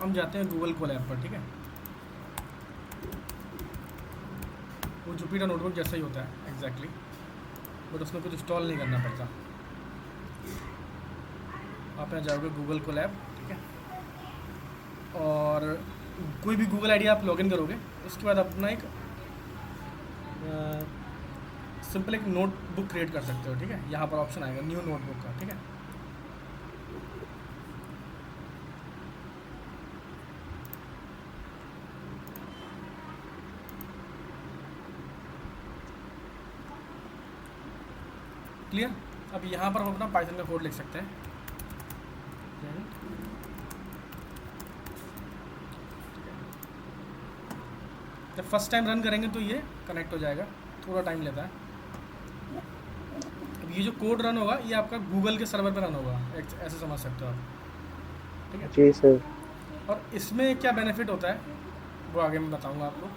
हम जाते हैं गूगल कोलैब पर, ठीक है। वो जुपिटर नोटबुक जैसा ही होता है एग्जैक्टली, बट उसमें कुछ इंस्टॉल नहीं करना पड़ता। आप यहाँ जाओगे गूगल कोलैब, ठीक है, और कोई भी गूगल आईडी आप लॉगिन करोगे, उसके बाद अपना एक सिंपल एक नोटबुक क्रिएट कर सकते हो, ठीक है। यहाँ पर ऑप्शन आएगा न्यू नोटबुक का, ठीक है। क्लियर। अब यहाँ पर हम अपना पाइथन का कोड लिख सकते हैं। जब फर्स्ट टाइम रन करेंगे तो ये कनेक्ट हो जाएगा, थोड़ा टाइम लेता है। अब ये जो कोड रन होगा ये आपका गूगल के सर्वर पर रन होगा, ऐसे समझ सकते हो आप, ठीक है। जी सर। और इसमें क्या बेनिफिट होता है वो आगे मैं बताऊंगा आपको।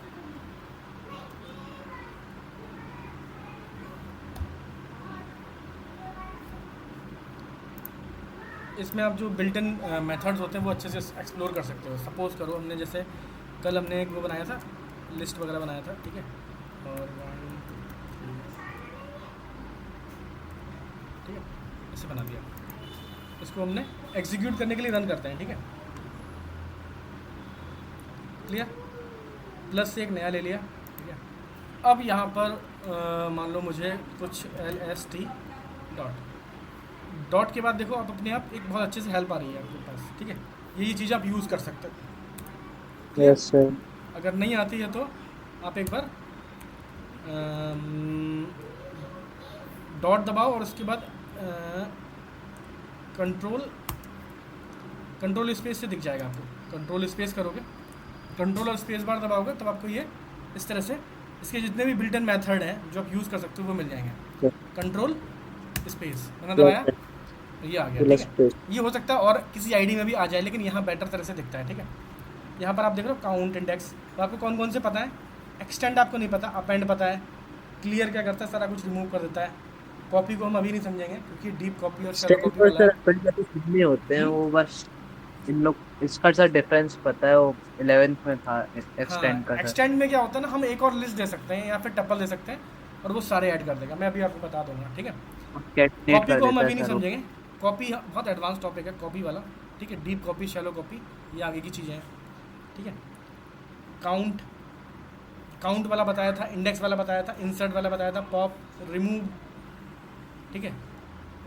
इसमें आप जो बिल्ट इन मेथड्स होते हैं वो अच्छे से एक्सप्लोर कर सकते हो। सपोज करो हमने जैसे कल हमने एक वो बनाया था, लिस्ट वगैरह बनाया था, ठीक है, और 1 2 ठीक है, ऐसे बना दिया। इसको हमने एग्जीक्यूट करने के लिए रन करते हैं, ठीक है। क्लियर। प्लस से एक नया ले लिया, ठीक है। अब यहाँ पर मान लो मुझे कुछ LST डॉट के बाद देखो आप अपने आप एक बहुत अच्छे से हेल्प आ रही है आपके पास, ठीक है। यही चीज़ आप यूज़ कर सकते हो। क्लियर। Yes sir. अगर नहीं आती है तो आप एक बार डॉट दबाओ और उसके बाद कंट्रोल स्पेस से दिख जाएगा आपको। कंट्रोल स्पेस करोगे, कंट्रोल और स्पेस बार दबाओगे तब आपको ये इस तरह से इसके जितने भी बिल्ट इन मेथड हैं जो आप यूज़ कर सकते हो वो मिल जाएंगे। कंट्रोल स्पेस मैंने दबाया, ये आ गया, ठीक है। ये हो सकता है और किसी आईडी में भी आ जाए, लेकिन यहाँ बेटर तरह से दिखता है, ठीक है। यहाँ पर आप देख रहे हो काउंट इंडेक्स, तो आपको कौन कौन से पता है। एक्सटेंड आपको नहीं पता, अपेंड पता है। क्लियर क्या करता है, सारा कुछ रिमूव कर देता है। कॉपी को हम अभी नहीं समझेंगे क्योंकि डीप कॉपी और शैलो स्टैंड कॉपी पर वाला है। सर अपने जो कितने होते हैं वो बस इन लोग, इसका सर डिफरेंस पता है, वो 11th में था एक्सटेंड हाँ, का सर। एक्सटेंड में क्या होता है ना, हम एक और लिस्ट दे सकते हैं या फिर टपल दे सकते हैं और वो सारे ऐड कर देगा। मैं अभी आपको बता दूंगा, ठीक है। कैटनेट कॉपी कर को हम देता है अभी नहीं सर वो। समझेंगे, कॉपी बहुत एडवांस टॉपिक है कॉपी वाला, ठीक है। डीप कॉपी, शैलो कॉपी, ये आगे की चीज़ें हैं, ठीक है। काउंट, काउंट वाला बताया था, इंडेक्स वाला बताया था, इंसर्ट वाला बताया था, पॉप, रिमूव, ठीक है।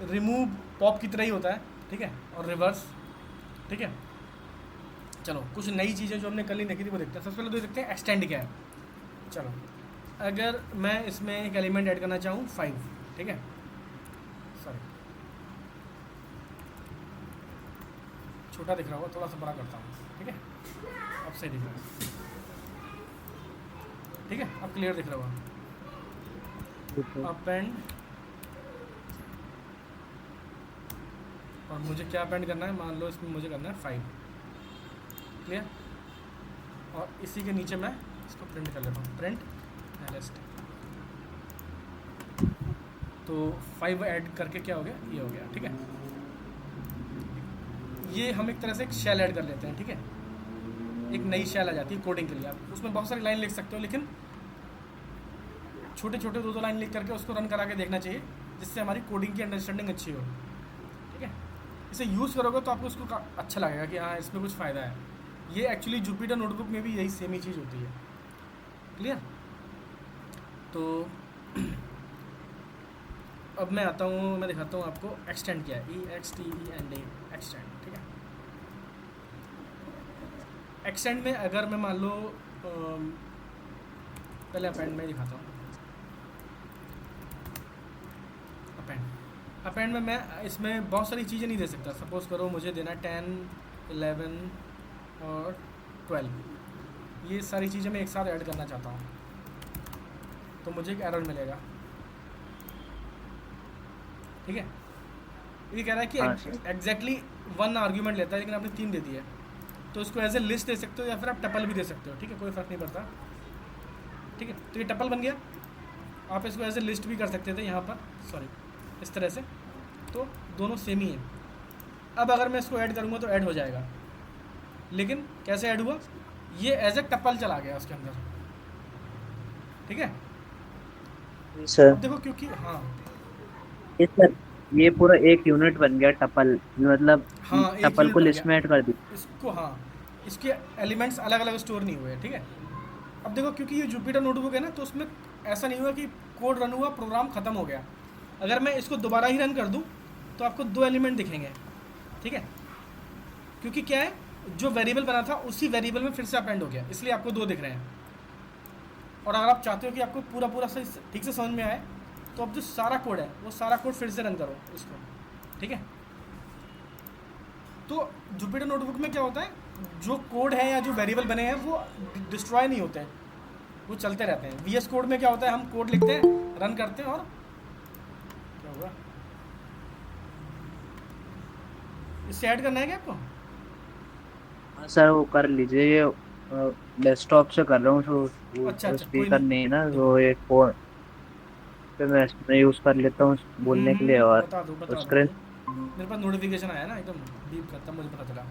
रिमूव पॉप की तरह ही होता है, ठीक है, और रिवर्स, ठीक है। चलो कुछ नई चीज़ें जो हमने कल ही देखी थी वो देखते हैं। सबसे पहले तो देखते हैं एक्सटेंड क्या है। चलो, अगर मैं इसमें एक एलिमेंट ऐड करना चाहूँ 5, ठीक है, सॉरी छोटा दिख रहा होगा, थोड़ा सा बड़ा करता हूँ, ठीक है। अब सही दिख रहा है, ठीक है, अब क्लियर दिख रहा होगा। अपेंड, और मुझे क्या अपेंड करना है, मान लो इसमें मुझे करना है 5, क्लियर। और इसी के नीचे मैं इसको प्रिंट कर लेता हूँ, प्रिंट LST। तो 5 ऐड करके क्या हो गया, ये हो गया, ठीक है। ये हम एक तरह से एक शेल ऐड कर लेते हैं, ठीक है। एक नई शेल आ जाती है कोडिंग के लिए। आप उसमें बहुत सारी लाइन लिख सकते हो, लेकिन छोटे छोटे 2-2 लाइन लिख करके उसको रन करा के देखना चाहिए, जिससे हमारी कोडिंग की अंडरस्टैंडिंग अच्छी हो, ठीक है। इसे यूज़ करोगे तो आपको उसको अच्छा लगेगा कि हाँ इसमें कुछ फ़ायदा है। ये एक्चुअली जुपिटर नोटबुक में भी यही सेम ही चीज़ होती है, क्लियर। तो अब मैं आता हूँ, मैं दिखाता हूँ आपको एक्सटेंड क्या है, EXTEND, एक्सटेंड, ठीक है। एक्सटेंड में अगर मैं मान लो पहले अपेंड में दिखाता हूँ। अपेंड में मैं इसमें बहुत सारी चीज़ें नहीं दे सकता। सपोज़ करो मुझे देना 10, 11 और 12, ये सारी चीज़ें मैं एक साथ ऐड करना चाहता हूँ, तो मुझे एक एरर मिलेगा, ठीक है। ये कह रहा है कि एग्जैक्टली 1 आर्ग्यूमेंट लेता है, लेकिन आपने 3 दे दिया है, तो इसको एज ए लिस्ट दे सकते हो या फिर आप टपल भी दे सकते हो, ठीक है, कोई फ़र्क नहीं पड़ता, ठीक है। तो ये टपल बन गया। आप इसको एज ए लिस्ट भी कर सकते थे यहाँ पर, सॉरी, इस तरह से, तो दोनों सेम ही है। अब अगर मैं इसको ऐड करूँगा तो ऐड हो जाएगा, लेकिन कैसे ऐड हुआ, ये एज ए टपल चला गया उसके अंदर, ठीक है। जी सर। अब देखो क्योंकि हाँ, ये सर, ये पूरा एक यूनिट बन गया टपल, मतलब हाँ एक टपल यूनिट को बन लिस्ट गया में ऐड कर दी। इसको, हाँ इसके एलिमेंट्स अलग अलग स्टोर नहीं हुए, ठीक है। अब देखो क्योंकि ये जुपिटर नोटबुक है ना, तो उसमें ऐसा नहीं हुआ कि कोड रन हुआ, प्रोग्राम ख़त्म हो गया। अगर मैं इसको दोबारा ही रन कर दूँ तो आपको दो एलिमेंट दिखेंगे, ठीक है। क्योंकि क्या है, जो वेरिएबल बना था उसी वेरिएबल में फिर से अपेंड हो गया, इसलिए आपको दो दिख रहे हैं। और अगर आप चाहते हो कि आपको पूरा पूरा सही ठीक से समझ में आए, तो अब जो सारा कोड है वो सारा कोड फिर से रन करो इसको, ठीक है। तो जुपिटर नोटबुक में क्या होता है, जो कोड है या जो वेरिएबल बने हैं वो डिस्ट्रॉय नहीं होते हैं, वो चलते रहते हैं। वी एस कोड में क्या होता है, हम कोड लिखते हैं, रन करते हैं, और क्या हुआ, इससे ऐड करना है क्या आपको? हाँ सर, वो कर लीजिए, ये डेस्कटॉप से कर रहा हूँ अच्छा तो अच्छा, कोई स्पीकर नहीं। नहीं है ना, देखो तो ये फोन पे मैं इसमें यूज़ कर लेता हूँ बोलने के लिए, और बता दो स्क्रीन। मुझे। मेरे पास नोटिफिकेशन आया ना एकदम बीप करता, मुझे पता चला,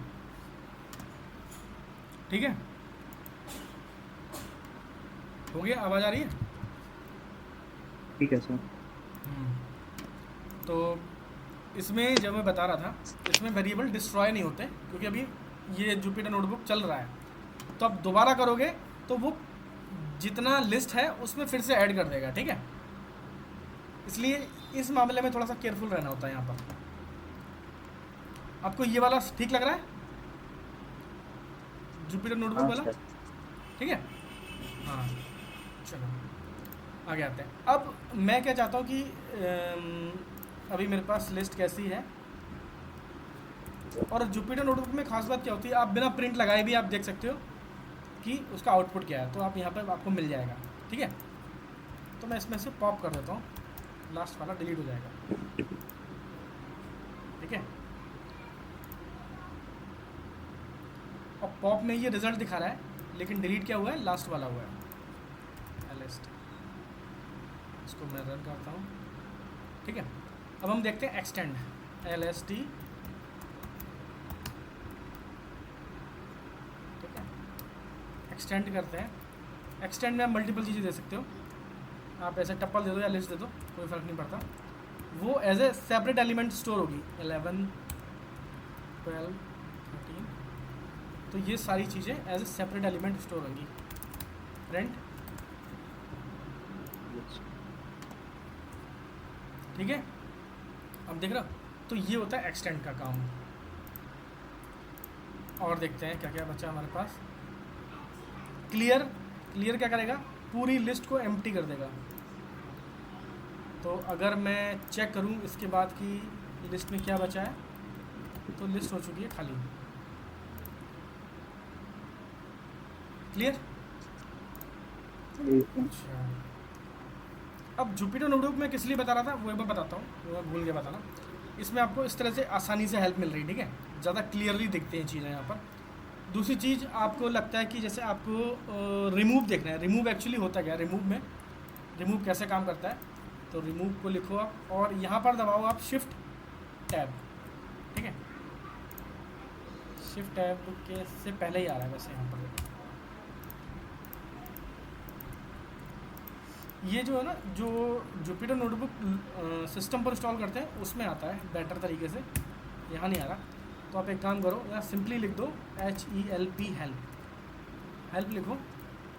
ठीक है। हो गया, आवाज़ आ रही है? ठीक है सर। तो इसमें जब मैं बता रहा था, इसमें वेरिएबल डिस्ट्रॉय नहीं होते, क्योंकि अभी ये जुपिटर नोटबुक चल रहा है। तो अब दोबारा करोगे तो वो जितना लिस्ट है उसमें फिर से ऐड कर देगा, ठीक है। इसलिए इस मामले में थोड़ा सा केयरफुल रहना होता है यहाँ पर। आपको ये वाला ठीक लग रहा है, जुपिटर नोटबुक हाँ वाला, सर। ठीक है। हाँ, चलो आगे आते हैं। अब मैं क्या चाहता हूँ कि अभी मेरे पास लिस्ट कैसी है, और जुपिटर नोटबुक में खास बात क्या होती है, आप बिना प्रिंट लगाए भी आप देख सकते हो कि उसका आउटपुट क्या है, तो आप यहाँ पर आपको मिल जाएगा, ठीक है। तो मैं इसमें से पॉप कर देता हूँ, लास्ट वाला डिलीट हो जाएगा, ठीक है। और पॉप में ये रिजल्ट दिखा रहा है, लेकिन डिलीट क्या हुआ है, लास्ट वाला हुआ है, लिस्ट। इसको मैं रन करता हूँ, ठीक है। अब हम देखते हैं एक्सटेंड, LST, ठीक है। एक्सटेंड करते हैं। एक्सटेंड में आप मल्टीपल चीज़ें दे सकते हो, आप ऐसे टप्पल दे दो या लिस्ट दे दो, कोई फ़र्क नहीं पड़ता। वो as a separate element store होगी, 11 12 13, तो ये सारी चीज़ें as a separate element store होंगी। प्रिंट, ठीक है। अब देख रहा, तो ये होता है एक्सटेंड का काम। और देखते हैं क्या क्या बचा हमारे पास। क्लियर, क्लियर क्या करेगा, पूरी लिस्ट को एम्प्टी कर देगा। तो अगर मैं चेक करूं इसके बाद कि लिस्ट में क्या बचा है, तो लिस्ट हो चुकी है खाली। क्लियर? अच्छा, अब जुपिटर नोटबुक में किस लिए बता रहा था वो एक बार बताता हूँ, वो मैं भूल गया बताना। इसमें आपको इस तरह से आसानी से हेल्प मिल रही, ठीक है, ज़्यादा क्लियरली दिखते हैं चीज़ें यहाँ पर। दूसरी चीज़, आपको लगता है कि जैसे आपको रिमूव देखना है, रिमूव एक्चुअली होता क्या है, रिमूव में रिमूव कैसे काम करता है, तो रिमूव को लिखो आप, और यहाँ पर दबाओ आप शिफ्ट टैब, ठीक है। शिफ्ट टैब के से पहले ही आ रहा है वैसे यहाँ पर, ये जो है ना, जो जुपिटर नोटबुक सिस्टम पर इंस्टॉल करते हैं उसमें आता है बेटर तरीके से, यहाँ नहीं आ रहा। तो आप एक काम करो, यहाँ सिंपली लिख दो HELP, हेल्प, हेल्प लिखो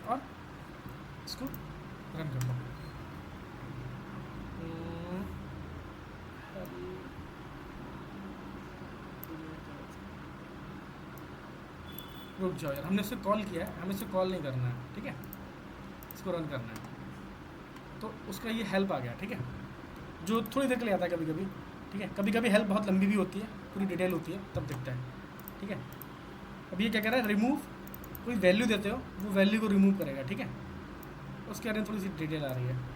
और इसको रन कर दो। रुक जाओ यार, हमने इससे कॉल किया है, हमें इससे कॉल नहीं करना है, ठीक है, इसको रन करना है। तो उसका ये हेल्प आ गया, ठीक है, जो थोड़ी देर के लिए आता है कभी कभी, ठीक है। कभी कभी हेल्प बहुत लंबी भी होती है, पूरी डिटेल होती है, तब दिखता है, ठीक है। अब ये क्या कह रहा है, रिमूव, कोई वैल्यू देते हो वो वैल्यू को रिमूव करेगा, ठीक है। उसके बारे में थोड़ी सी डिटेल आ रही है।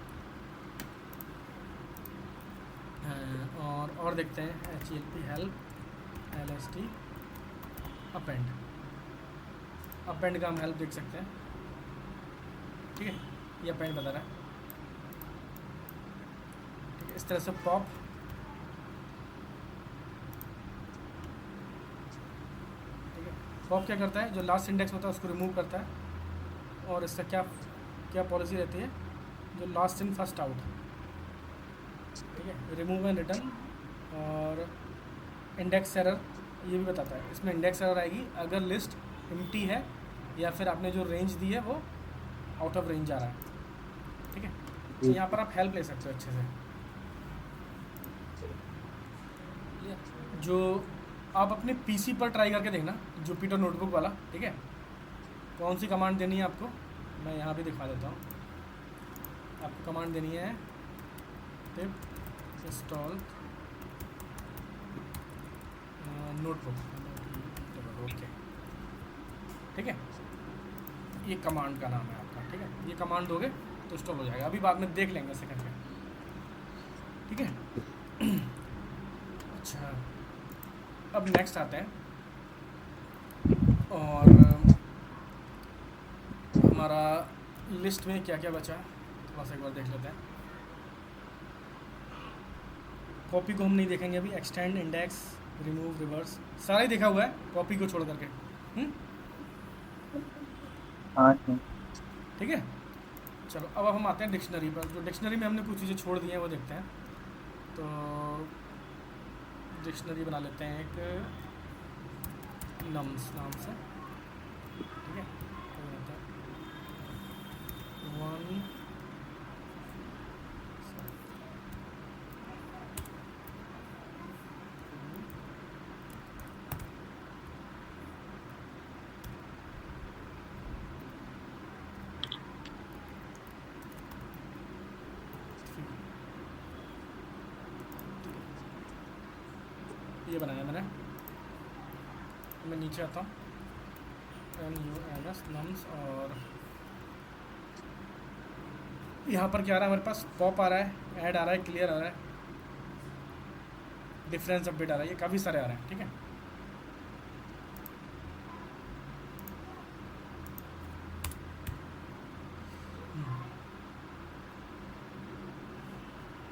और देखते हैं HELP, help, LST, append, append का हम हेल्प देख सकते हैं, ठीक है। ये अपेंड बता रहा है, ठीक है। इस तरह से पॉप, ठीक है, पॉप क्या करता है, जो लास्ट इंडेक्स होता है उसको रिमूव करता है, और इसका क्या क्या पॉलिसी रहती है, जो लास्ट इन फर्स्ट आउट, ठीक है, रिमूव एंड रिटर्न। और इंडेक्स एरर ये भी बताता है, इसमें इंडेक्स एरर आएगी अगर लिस्ट एम्प्टी है या फिर आपने जो रेंज दी है वो आउट ऑफ रेंज आ रहा है, ठीक है। तो यहाँ पर आप हेल्प ले सकते हो अच्छे से। जो आप अपने पीसी पर ट्राई करके देखना, जुपिटर नोटबुक वाला, ठीक है। कौन सी कमांड देनी है आपको, मैं यहाँ भी दिखा देता हूँ। आपको कमांड देनी है पिप इंस्टॉल नोटबुक, ओके, ठीक है। ये कमांड का नाम है आपका, ठीक है। ये कमांड दोगे तो इंस्टॉल हो जाएगा, अभी बाद में देख लेंगे सेकंड में, ठीक है। अच्छा, अब नेक्स्ट आते हैं, और हमारा लिस्ट में क्या क्या बचा है थोड़ा सा एक बार देख लेते हैं। कॉपी को हम नहीं देखेंगे अभी, एक्सटेंड, इंडेक्स, रिमूव, रिवर्स सारा ही देखा हुआ है कॉपी को छोड़ करके। हाँ ठीक है, चलो अब हम आते हैं डिक्शनरी पर। जो डिक्शनरी में हमने कुछ चीज़ें छोड़ दी हैं वो देखते हैं। तो डिक्शनरी बना लेते हैं एक नम्स नाम से, ठीक है। तो बनाते हैं 1 ये बनाया मैंने। मैं नीचे आता हूँ, NUMS नम्स, और यहाँ पर क्या आ रहा है हमारे पास, पॉप आ रहा है, ऐड आ रहा है, क्लियर आ रहा है, डिफरेंस अपडेट आ रहा है, ये काफ़ी सारे आ रहे हैं, ठीक है।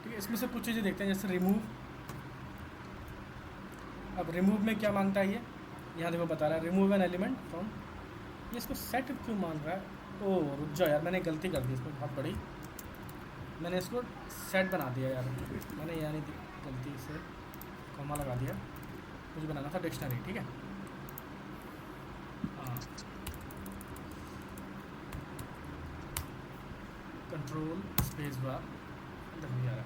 ठीक है, इसमें से कुछ चीज़ें देखते हैं, जैसे रिमूव। अब रिमूव में क्या मांगता है ये, यहाँ देखो बता रहा है रिमूव एन एलिमेंट फ्रॉम, ये इसको सेट क्यों मान रहा है। ओह रुक जाओ यार, मैंने गलती कर दी इसमें बहुत बड़ी, मैंने इसको सेट बना दिया यार, मैंने यानी गलती से कॉमा लगा दिया, मुझे बनाना था डिक्शनरी, ठीक है। हाँ, कंट्रोल स्पेस बार देखो यार,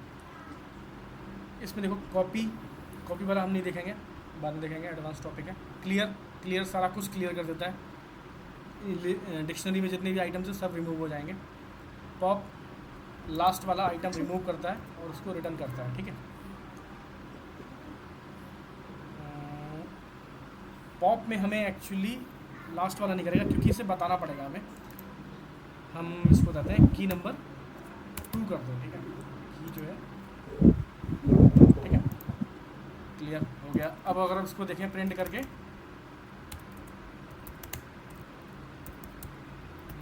इसमें देखो कॉपी वाला हम नहीं देखेंगे, बाद में देखेंगे, एडवांस टॉपिक है। क्लियर सारा कुछ क्लियर कर देता है, डिक्शनरी में जितने भी आइटम्स हैं सब रिमूव हो जाएंगे। पॉप लास्ट वाला आइटम रिमूव करता है और उसको रिटर्न करता है, ठीक है। पॉप में हमें एक्चुअली लास्ट वाला नहीं करेगा क्योंकि इसे बताना पड़ेगा हमें, हम इसको बताते हैं की नंबर 2 कर दो, ठीक है। की जो है, ठीक है, क्लियर हो गया। अब अगर हम इसको देखें प्रिंट करके,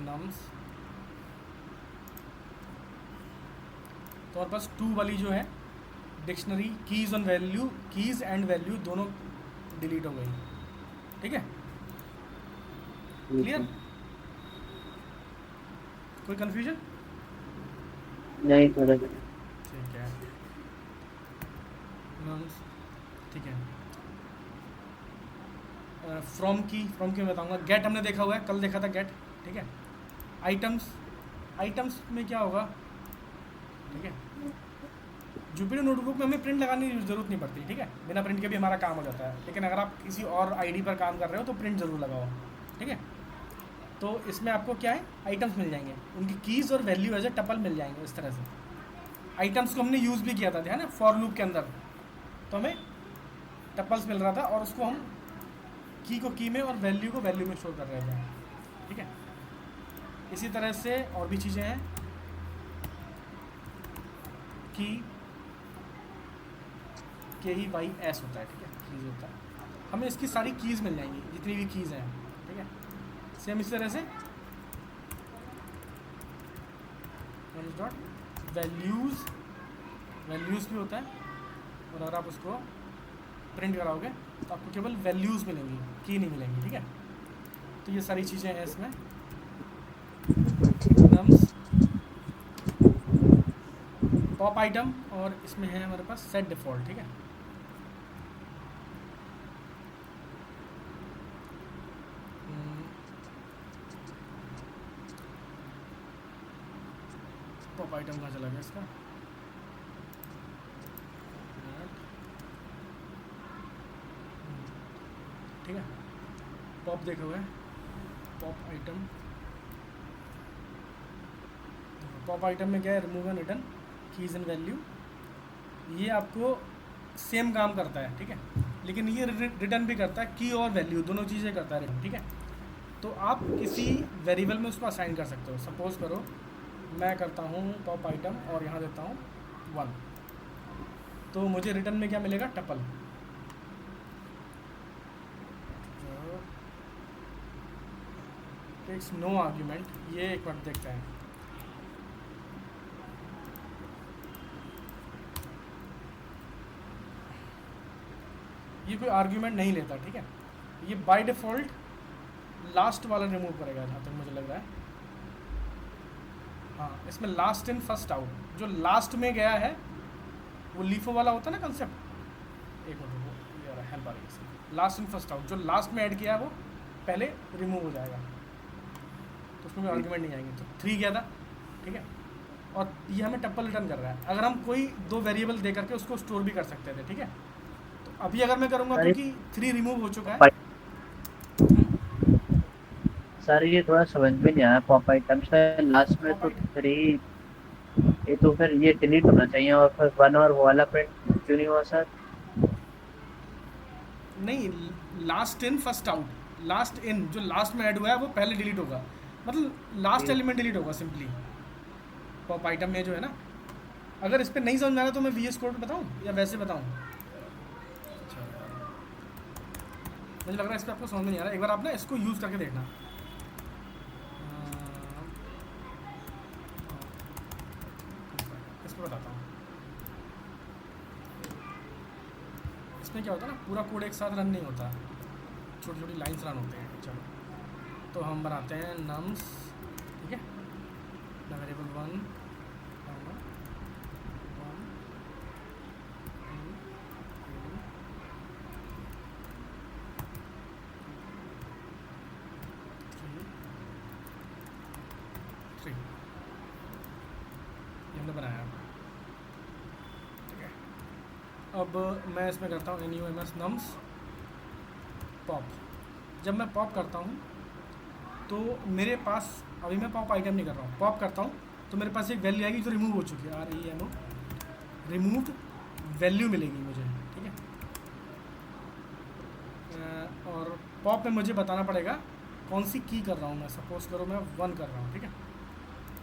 नम्स, तो हमारे पास 2 वाली जो है dictionary, keys on value, keys and value दोनों डिलीट हो गई, ठीक है। क्लियर, कोई कन्फ्यूजन नहीं थोड़ा ठीक है, नम्स, ठीक है। फ्रॉम की मैं बताऊंगा। गेट हमने देखा हुआ है, कल देखा था गेट, ठीक है। आइटम्स में क्या होगा, ठीक है। जुपिटर नोटबुक में हमें प्रिंट लगाने की जरूरत नहीं पड़ती, ठीक है, बिना प्रिंट के भी हमारा काम हो जाता है। लेकिन अगर आप किसी और आईडी पर काम कर रहे हो तो प्रिंट जरूर लगाओ, ठीक है। तो इसमें आपको क्या है, आइटम्स मिल जाएंगे, उनकी कीज़ और वैल्यू एज ए टपल मिल जाएंगे। इस तरह से आइटम्स को हमने यूज़ भी किया था, ध्यान है, फॉर लूप के अंदर तो हमें टपल्स मिल रहा था और उसको हम की को की में और वैल्यू को वैल्यू में स्टोर कर रहे थे, ठीक है। इसी तरह से और भी चीज़ें हैं, की KEYS होता है, ठीक है, कीज़ होता है। हमें इसकी सारी कीज़ मिल जाएंगी, जितनी भी कीज़ हैं, ठीक है। सेम इस तरह से डॉट वैल्यूज़ भी होता है, और अगर आप उसको प्रिंट कराओगे तो आपको केवल वैल्यूज़ मिलेंगी, की नहीं मिलेंगी, ठीक है। तो ये सारी चीज़ें हैं इसमें। नम्स पॉप आइटम, और इसमें है हमारे पास सेट डिफ़ॉल्ट। ठीक है, पॉप आइटम कहाँ चला गया इसका? ठीक है, पॉप देखा हुआ है, पॉप आइटम। पॉप आइटम में क्या है? Remove and return keys and value. ये आपको सेम काम करता है, ठीक है, लेकिन ये रिटर्न भी करता है, की और वैल्यू दोनों चीज़ें करता है रिटर्न। ठीक है, तो आप किसी वेरिएबल में उसको असाइन कर सकते हो। सपोज करो मैं करता हूँ पॉप आइटम और यहाँ देता हूँ 1, तो मुझे रिटर्न में क्या मिलेगा? टपल। टेक्स नो आर्ग्यूमेंट, ये एक बार देखते हैं। ये कोई आर्ग्यूमेंट नहीं लेता। ठीक है, ये बाय डिफ़ॉल्ट लास्ट वाला रिमूव करेगा जहाँ तक मुझे लग रहा है। हाँ, इसमें लास्ट इन फर्स्ट आउट, जो लास्ट में गया है वो लीफो वाला होता है ना कंसेप्ट। एक मिनट, वो यार हेल्प आ रही है। लास्ट इन फर्स्ट आउट, जो लास्ट में ऐड किया है वो पहले रिमूव हो जाएगा, तो उसमें कोई आर्ग्यूमेंट नहीं आएंगे। तो 3 गया था। ठीक है, और ये हमें टप्पल रिटर्न कर रहा है। अगर हम कोई 2 वेरिएबल दे करके उसको स्टोर भी कर सकते थे। ठीक है, तो अभी अगर मैं करूँगा क्योंकि 3 रिमूव हो चुका है। सर ये थोड़ा समझ में नहीं आया, पॉप आइटम से लास्ट में तो 3, ये तो फिर ये डिलीट होना चाहिए, और फिर 1 और वो वाला प्रिंट क्यों नहीं हुआ सर? नहीं, last in first out, last in जो लास्ट में ऐड हुआ है वो पहले डिलीट होगा, मतलब लास्ट एलिमेंट डिलीट होगा सिंपली पॉप आइटम में जो है ना। अगर इस पर नहीं समझ आ रहा तो मैं VS कोड बताऊँ या वैसे बताऊँ? मुझे लग रहा है इस पर आपको समझ में नहीं आ रहा। एक बार आप ना इसको यूज़ करके देखना। इस पर बताता हूँ। इसमें क्या होता है ना, पूरा कोड एक साथ रन नहीं होता, छोटी छोटी लाइन्स रन होते हैं। चलो, तो हम बनाते हैं नम्स। ठीक है, वेरिएबल 1 हमने बनाया। ठीक है, अब मैं इसमें करता हूँ NUMS नम्स पॉप। जब मैं पॉप करता हूँ तो मेरे पास, अभी मैं पॉप आइटम नहीं कर रहा हूँ, पॉप करता हूँ तो मेरे पास एक वैल्यू आएगी जो रिमूव हो चुकी है। REMO रिमूव्ड वैल्यू मिलेगी मुझे। ठीक है, और पॉप में मुझे बताना पड़ेगा कौन सी की कर रहा हूँ मैं। सपोज करो मैं 1 कर रहा हूँ। ठीक है,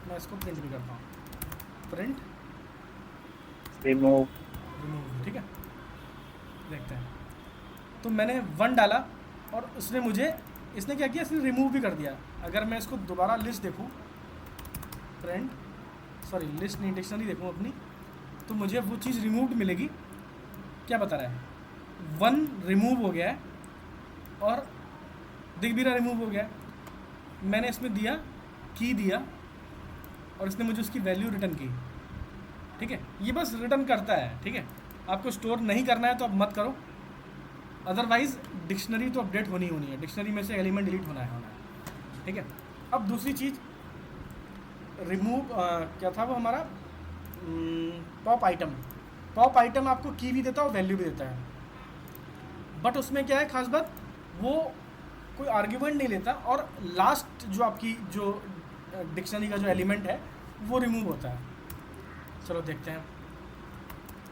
मैं इसको प्रिंट भी करता हूँ, प्रिंट रिमूव। ठीक है, देखते हैं। तो मैंने 1 डाला और उसने मुझे, इसने क्या किया, इसने रिमूव भी कर दिया। अगर मैं इसको दोबारा लिस्ट देखूँ, प्रिंट, सॉरी लिस्ट नहीं, डिक्शनरी देखूँ अपनी, तो मुझे वो चीज़ रिमूव्ड मिलेगी। क्या बता रहा है? 1 रिमूव हो गया है और दिख भी रहा रिमूव हो गया है। मैंने इसमें दिया, की दिया, और इसने मुझे उसकी वैल्यू रिटर्न की। ठीक है, ये बस रिटर्न करता है। ठीक है, आपको स्टोर नहीं करना है तो अब मत करो, अदरवाइज डिक्शनरी तो अपडेट होनी होनी है, डिक्शनरी में से एलिमेंट डिलीट होना है। ठीक है, अब दूसरी चीज़ रिमूव क्या था वो हमारा पॉप आइटम। पॉप आइटम आपको की भी देता है और वैल्यू भी देता है, बट उसमें क्या है खास बात, वो कोई आर्ग्यूमेंट नहीं लेता, और लास्ट जो आपकी जो डिक्शनरी का जो एलिमेंट है वो रिमूव होता है। चलो देखते हैं,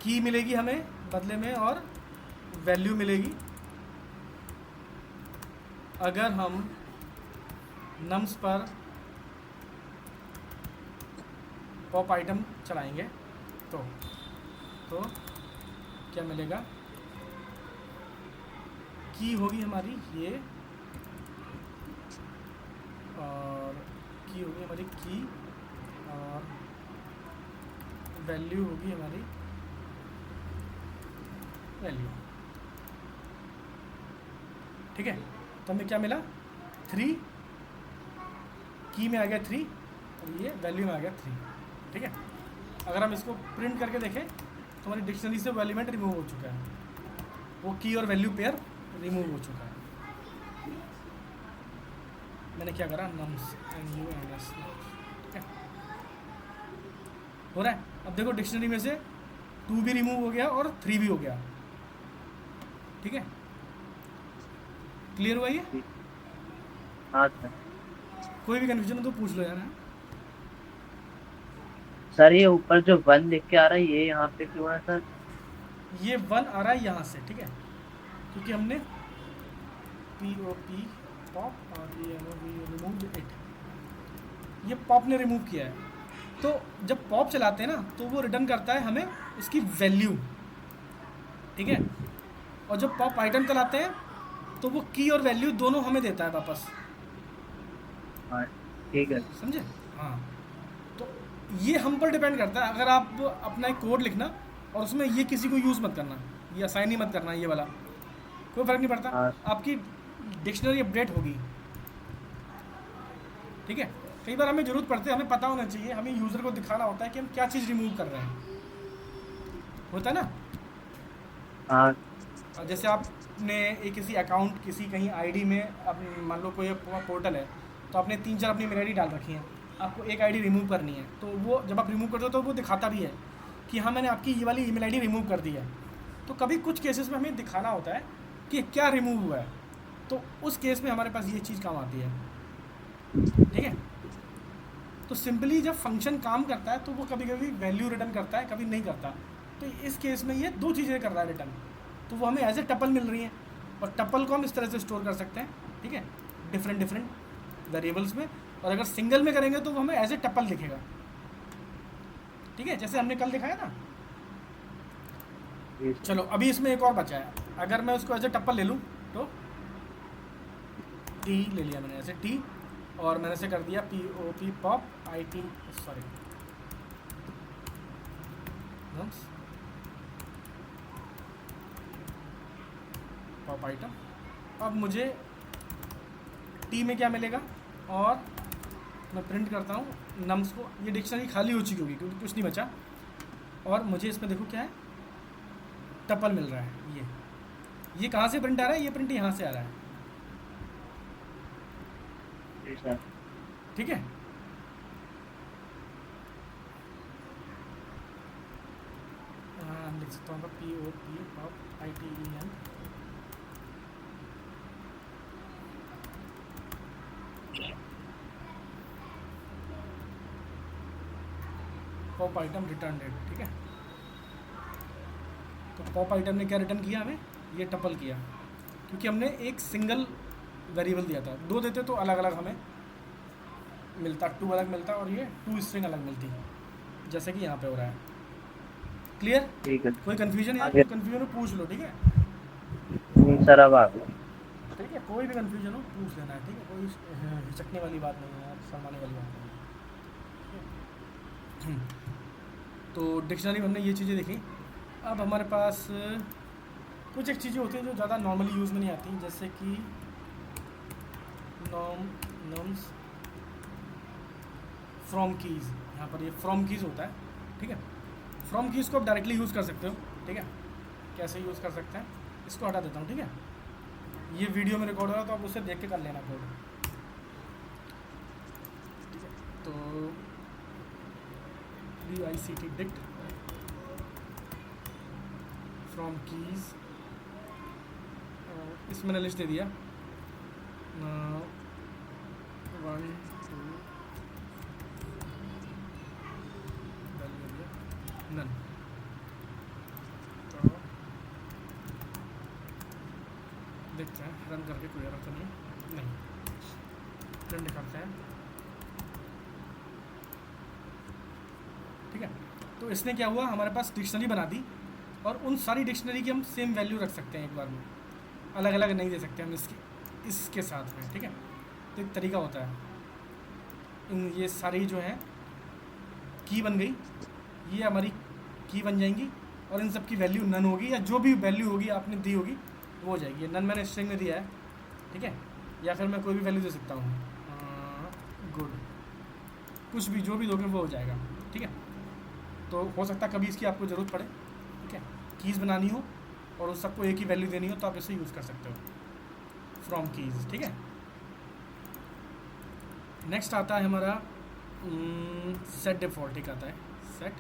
की मिलेगी हमें बदले में और वैल्यू मिलेगी। अगर हम नम्स पर पॉप आइटम चलाएंगे तो क्या मिलेगा? की होगी हमारी ये, और की होगी हमारी की, और वैल्यू होगी हमारी वैल्यू। ठीक है, तो हमें क्या मिला? 3, की में आ गया 3 और ये वैल्यू में आ गया 3, ठीक है। अगर हम इसको प्रिंट करके देखें तो हमारी डिक्शनरी से वो एलिमेंट रिमूव हो चुका है, वो की और वैल्यू पेयर रिमूव हो चुका है। मैंने क्या करा, नम्स NUMS, ठीक है, हो रहा है। अब देखो डिक्शनरी में से 2 भी रिमूव हो गया और 3 भी हो गया, ठीक है। क्लियर हुआ ये? हाँ सर। कोई भी कन्फ्यूजन हो तो पूछ लो यार। हाँ? सर ये ऊपर जो 1 लिख के आ रहा है ये यहाँ पे क्यों है सर? ये 1 आ रहा है यहाँ से, ठीक है, क्योंकि हमने POP पॉप और रिमूव इट, ये पॉप ने रिमूव किया है। तो जब पॉप चलाते हैं ना तो वो रिटर्न करता है हमें उसकी वैल्यू, ठीक है, और जब पॉप आइटम चलाते हैं तो वो की और वैल्यू दोनों हमें देता है वापस। हाँ ठीक है। समझे? हाँ, तो ये हम पर डिपेंड करता है। अगर आप अपना एक कोड लिखना और उसमें ये किसी को यूज़ मत करना, ये असाइन ही मत करना, ये वाला कोई फ़र्क नहीं पड़ता, हाँ आपकी डिक्शनरी अपडेट होगी, ठीक है। कई बार हमें ज़रूरत पड़ती है, हमें पता होना चाहिए, हमें यूज़र को दिखाना होता है कि हम क्या चीज़ रिमूव कर रहे हैं, होता है ना। हाँ और जैसे आपने एक किसी अकाउंट, किसी कहीं आईडी में, अब मान लो कोई पोर्टल है तो आपने 3-4 अपनी मेल आईडी डाल रखी है, आपको एक आईडी रिमूव करनी है, तो वो जब आप रिमूव करते हो तो वो दिखाता भी है कि हाँ मैंने आपकी ये वाली ईमेल आईडी रिमूव कर दी है। तो कभी कुछ केसेस में हमें दिखाना होता है कि क्या रिमूव हुआ है, तो उस केस में हमारे पास ये चीज़ काम आती है, ठीक है। तो सिंपली जब फंक्शन काम करता है तो वो कभी कभी वैल्यू रिटर्न करता है, कभी नहीं करता। तो इस केस में ये 2 चीज़ें कर रहा है रिटर्न, तो वो हमें एज ए टपल मिल रही हैं, और टपल को हम इस तरह से स्टोर कर सकते हैं, ठीक है, डिफरेंट वेरिएबल्स में। और अगर सिंगल में करेंगे तो वो हमें एज ए टपल दिखेगा, ठीक है, जैसे हमने कल दिखाया ना। जी सर। चलो अभी इसमें एक और बचा है, अगर मैं उसको एज ए टप्पल ले लूँ तो टी ले लिया मैंने ऐसे टी, और मैंने से कर दिया POP pop IT, sorry pop item. अब मुझे टी में क्या मिलेगा, और मैं प्रिंट करता हूँ नम्स को, ये डिक्शनरी खाली हो चुकी होगी क्योंकि कुछ नहीं बचा, और मुझे इसमें देखो क्या है, टपल मिल रहा है। ये कहाँ से प्रिंट आ रहा है, ये प्रिंट यहाँ से आ रहा है, जी सर। ठीक है। लिख सकता हूँ POP pop ITEN, pop item return date, ठीक है। तो पॉप आइटम ने क्या रिटर्न किया हमें, ये टपल किया, क्योंकि हमने एक सिंगल वेरिएबल दिया था, 2 देते तो अलग अलग हमें मिलता, 2 अलग मिलता और ये 2 स्ट्रिंग अलग मिलती, जैसे कि यहाँ पे हो रहा है। क्लियर? ठीक है। कोई कन्फ्यूजन है? आगे। कन्फ्यूजन हो पूछ लो, ठीक है, सर अब आ गया। ठीक है, कोई भी कन्फ्यूजन हो पूछ लेना है, ठीक है, कोई हिचकने वाली बात नहीं है, शर्माने वाली बात नहीं है। तो डिक्शनरी में हमने ये चीज़ें देखी। अब हमारे पास कुछ एक चीज़ें होती हैं जो ज़्यादा नॉर्मली यूज़ में नहीं आती, जैसे कि नॉर्म्स फ्रॉम कीज़, यहाँ पर ये फ्रॉम कीज़ होता है, ठीक है। फ्रॉम कीज़ को आप डायरेक्टली यूज़ कर सकते हो, ठीक है। कैसे यूज़ कर सकते हैं, इसको हटा देता हूँ, ठीक है। ये वीडियो में रिकॉर्ड हो रहा है तो आप उसे देख के कर लेना कोड, ठीक है। तो DICT डिक्ट फ्रॉम कीज़, इसमें मैंने लिस्ट दे दिया 1 2 नन, तो देखते हैं रन करके कोई एरर तो नहीं, प्रिंट करते हैं, ठीक है। तो इसने क्या हुआ, हमारे पास डिक्शनरी बना दी, और उन सारी डिक्शनरी की हम सेम वैल्यू रख सकते हैं एक बार में, अलग अलग नहीं दे सकते हम इसके साथ में, ठीक है। तो एक तरीका होता है, ये सारी जो है की बन गई, ये हमारी की बन जाएंगी, और इन सब की वैल्यू नन होगी, या जो भी वैल्यू होगी आपने दी होगी वो हो जाएगी। नन मैंने स्ट्रिंग में दिया है, ठीक है। या फिर मैं कोई भी वैल्यू दे सकता हूँ, गुड, कुछ भी जो भी दोगे वो हो जाएगा, ठीक है। तो हो सकता है कभी इसकी आपको ज़रूरत पड़े, ठीक है, कीज़ बनानी हो और उस सबको एक ही वैल्यू देनी हो तो आप इसे यूज़ कर सकते हो, फ्रॉम कीज़, ठीक है। नेक्स्ट आता है हमारा सेट डिफ़ॉल्ट, एक आता है सेट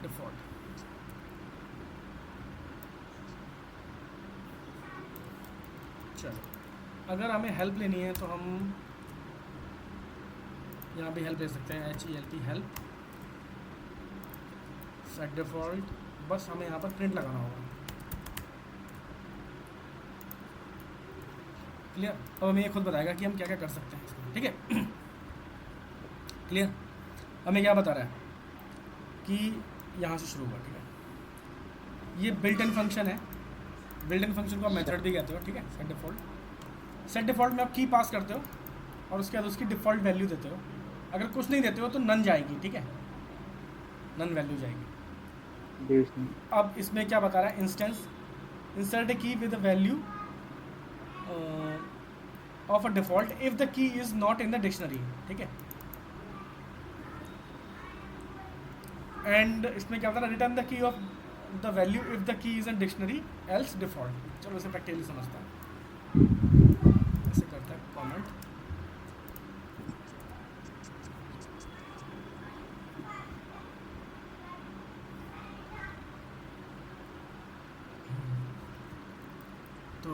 डिफ़ॉल्ट। चलो, अगर हमें हेल्प लेनी है तो हम यहाँ भी हेल्प ले सकते हैं, HELP हेल्प सेट डिफ़ॉल्ट, बस हमें यहाँ पर प्रिंट लगाना होगा, क्लियर। अब हमें ये खुद बताएगा कि हम क्या क्या कर सकते हैं इसमें, ठीक है। क्लियर, हमें क्या बता रहा है कि यहाँ से शुरू होगा, ठीक है। ये बिल्ट इन फंक्शन है, बिल्ट इन फंक्शन को आप मेथड भी कहते हो, ठीक है। सेट डिफ़ॉल्ट में आप की पास करते हो और उसके बाद उसकी डिफ़ॉल्ट वैल्यू देते हो, अगर कुछ नहीं देते हो तो नन जाएगी, ठीक है, नन वैल्यू जाएगी। अब इसमें क्या बता रहा है, इंस्टेंस इंसर्ट ए की with the value of a default if the key is not in the dictionary, ठीक है। एंड इसमें क्या बता रहा है, return the key of the value if the key is in dictionary else default. चलो इसे प्रैक्टिकली समझता है, ऐसे करता है कॉमेंट, तो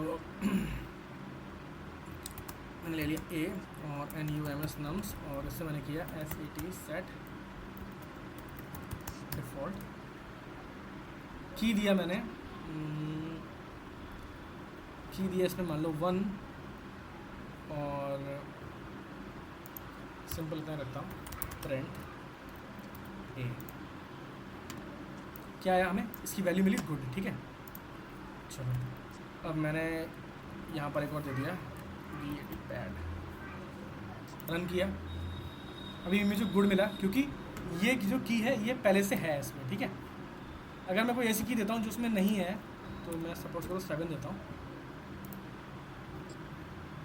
मैंने ले लिया ए और NUMS नम्स और इससे मैंने किया SET सेट डिफ़ॉल्ट, की दिया मैंने, की दिया इसमें मान लो 1 और सिंपल इतना रखता हूँ प्रिंट ए, क्या आया हमें, इसकी वैल्यू मिली गुड, ठीक है। चलो अब मैंने यहाँ पर एक और दे दिया BAT बैड, रन किया, अभी मुझे गुड मिला क्योंकि ये जो की है ये पहले से है इसमें, ठीक है। अगर मैं कोई ऐसी की देता हूँ जो उसमें नहीं है तो मैं सपोज करो 7 देता हूँ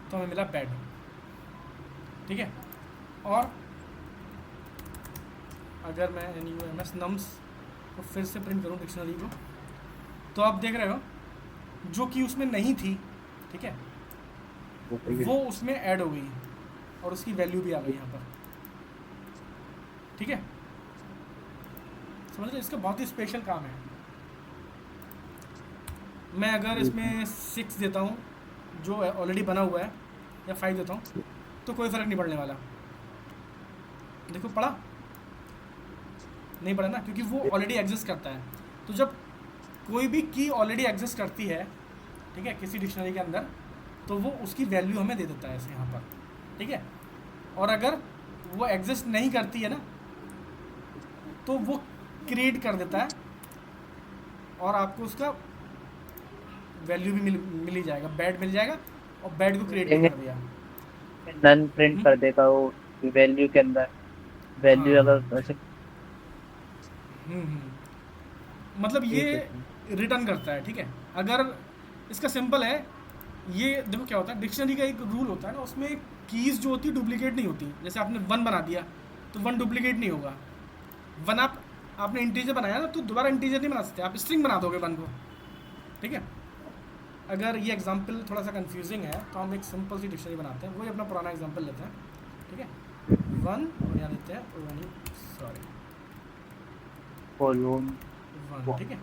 तो हमें मिला बैड, ठीक है। और अगर मैं NUMS नम्स को फिर से प्रिंट करूँ डिक्शनरी को, तो आप देख रहे हो जो कि उसमें नहीं थी, ठीक है, वो उसमें ऐड हो गई और उसकी वैल्यू भी आ गई यहाँ पर, ठीक है। समझ रहे, इसका बहुत ही स्पेशल काम है। मैं अगर इसमें 6 देता हूँ जो ऑलरेडी बना हुआ है या 5 देता हूँ तो कोई फ़र्क नहीं पड़ने वाला, देखो पड़ा नहीं पड़ा ना, क्योंकि वो ऑलरेडी एग्जिस्ट करता है। तो जब कोई भी की ऑलरेडी एग्जिस्ट करती है, ठीक है, किसी डिक्शनरी के अंदर, तो वो उसकी वैल्यू हमें दे देता है ऐसे यहाँ पर, ठीक है। और अगर वो एग्जिस्ट नहीं करती है ना तो वो क्रिएट कर देता है और आपको उसका वैल्यू भी मिल ही जाएगा, बैड मिल जाएगा और बैड को क्रिएट कर दिया, नन प्रिंट कर देगा वो वैल्यू के अंदर, वैल्यू हाँ, अगर ऐसे मतलब ये रिटर्न करता है, ठीक है। अगर इसका सिंपल है, ये देखो क्या होता है, डिक्शनरी का एक रूल होता है ना, उसमें कीज़ जो होती है डुप्लीकेट नहीं होती। जैसे आपने 1 बना दिया तो 1 डुप्लीकेट नहीं होगा, 1 आपने इंटीजर बनाया ना तो दोबारा इंटीजर नहीं बना सकते, आप स्ट्रिंग बना दोगे 1 को, ठीक है। अगर ये एग्जांपल थोड़ा सा कंफ्यूजिंग है तो हम एक सिंपल सी डिक्शनरी बनाते हैं, वही अपना पुराना एग्जांपल लेते हैं, ठीक है। 1 और यहाँ लेते हैं सॉरी कॉलम 1, ठीक है।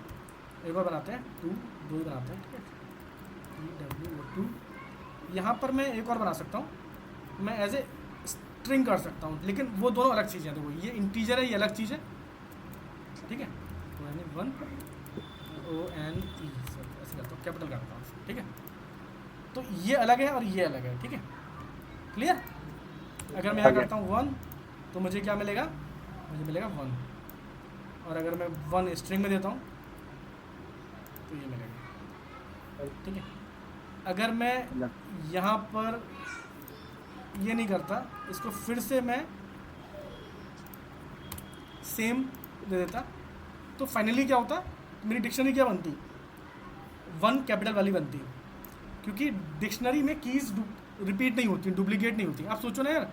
एक और बनाते हैं 2 ही बनाते हैं, ठीक है। EW2 यहाँ पर मैं एक और बना सकता हूँ, मैं एज ए स्ट्रिंग कर सकता हूँ, लेकिन वो दोनों अलग चीज़ें हैं। देखो ये इंटीजर है, ये अलग चीज़ है, ठीक है। 1 ONE ऐसे करता हूँ, कैपिटल करता हूँ, ठीक है। तो ये अलग है और ये अलग है, ठीक है, क्लियर। अगर मैं यहाँ करता हूँ 1 तो मुझे क्या मिलेगा, मुझे मिलेगा 1, और अगर मैं 1 स्ट्रिंग में देता हूँ तो ये मिलेगा, ठीक है। अगर मैं यहाँ पर ये नहीं करता, इसको फिर से मैं सेम दे देता, तो फाइनली क्या होता, मेरी डिक्शनरी क्या बनती, 1 कैपिटल वाली बनती, क्योंकि डिक्शनरी में कीज़ रिपीट नहीं होती, डुप्लीकेट नहीं होती। आप सोचो ना यार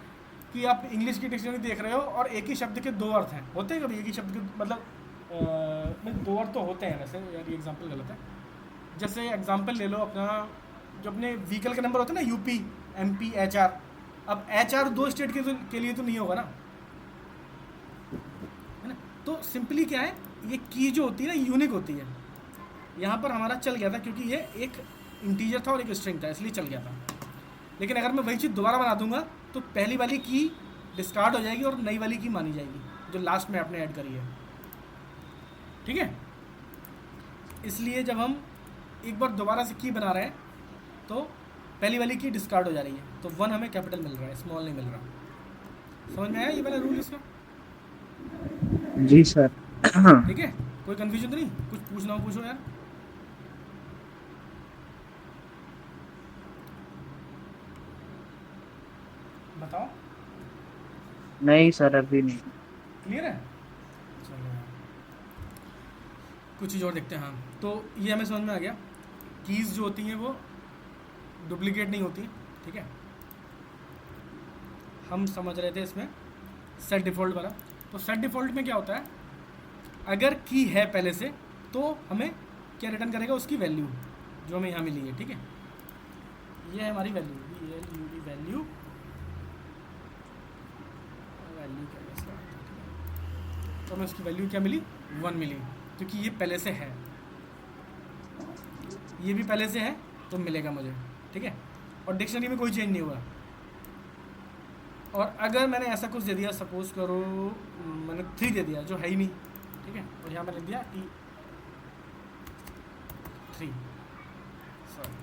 कि आप इंग्लिश की डिक्शनरी देख रहे हो और एक ही शब्द के दो अर्थ हैं, होते हैं कभी एक ही शब्द के मतलब दो अर्थ तो होते हैं वैसे, यार ये एग्जांपल गलत है। जैसे एग्जांपल ले लो अपना, जो अपने व्हीकल के नंबर होते हैं ना, यूपी, एमपी, एचआर। अब एचआर दो स्टेट के लिए तो नहीं होगा ना, है ना। तो सिंपली क्या है, ये की जो होती है ना यूनिक होती है। यहाँ पर हमारा चल गया था क्योंकि ये एक इंटीजर था और एक स्ट्रिंग था, इसलिए चल गया था। लेकिन अगर मैं वही चीज़ दोबारा बना दूंगा तो पहली वाली की डिस्कार्ड हो जाएगी और नई वाली की मानी जाएगी जो लास्ट में आपने ऐड करी है, ठीक है। इसलिए जब हम एक बार दोबारा से की बना रहे हैं तो पहली वाली की डिस्कार्ड हो जा रही है, तो 1 हमें कैपिटल मिल रहा है, स्मॉल नहीं मिल रहा। समझ में आया ये वाला रूल इसका? जी सर। ठीक है, कोई कंफ्यूजन तो नहीं? कुछ पूछना हो पूछो यार। बताओ। नहीं सर अभी नहीं। क्लियर है? चलो यार, कुछ चीज़ और देखते हैं। हाँ, तो ये हमें समझ में आ गया, कीज़ जो होती हैं वो डुप्लीकेट नहीं होती, ठीक है। हम समझ रहे थे इसमें सेट डिफ़ॉल्ट वाला। तो सेट डिफ़ॉल्ट में क्या होता है, अगर की है पहले से तो हमें क्या रिटर्न करेगा, उसकी वैल्यू जो हमें यहाँ मिली है, ठीक है। ये है हमारी वैल्यू, वैल्यू वैल्यू क्या है इसका, तो हमें उसकी वैल्यू क्या मिली, 1 मिली, क्योंकि ये पहले से है, ये भी पहले से है तो मिलेगा मुझे, ठीक है। और डिक्शनरी में कोई चेंज नहीं हुआ। और अगर मैंने ऐसा कुछ दे दिया, सपोज करो मैंने 3 दे दिया जो है ही नहीं, ठीक है, और यहाँ मैंने दिया E3, सॉरी,